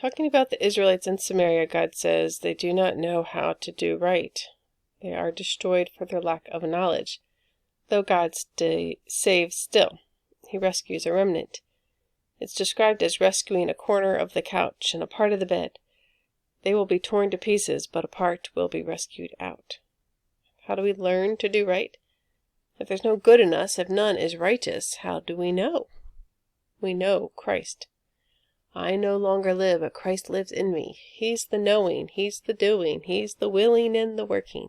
Talking about the Israelites in Samaria, God says they do not know how to do right. They are destroyed for their lack of knowledge, though God saves still. He rescues a remnant. It's described as rescuing a corner of the couch and a part of the bed. They will be torn to pieces, but a part will be rescued out. How do we learn to do right? If there's no good in us, if none is righteous, how do we know? We know Christ. I no longer live, but Christ lives in me. He's the knowing, He's the doing, He's the willing and the working.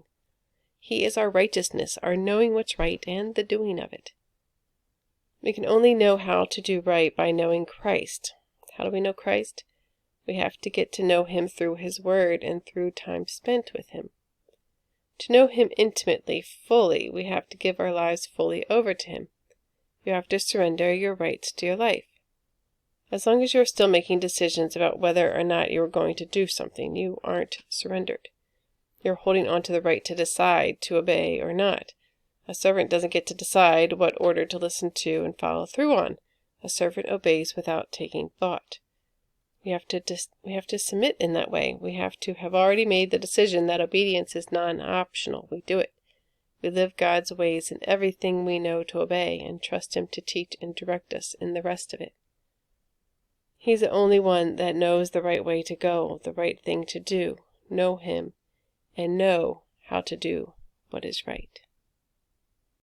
He is our righteousness, our knowing what's right and the doing of it. We can only know how to do right by knowing Christ. How do we know Christ? We have to get to know Him through His Word and through time spent with Him. To know Him intimately, fully, we have to give our lives fully over to Him. You have to surrender your rights to your life. As long as you are still making decisions about whether or not you are going to do something, you aren't surrendered. You're holding on to the right to decide to obey or not. A servant doesn't get to decide what order to listen to and follow through on. A servant obeys without taking thought. We have to submit in that way. We have to have already made the decision that obedience is non-optional. We do it. We live God's ways in everything we know to obey and trust Him to teach and direct us in the rest of it. He's the only one that knows the right way to go, the right thing to do. Know Him and know how to do what is right.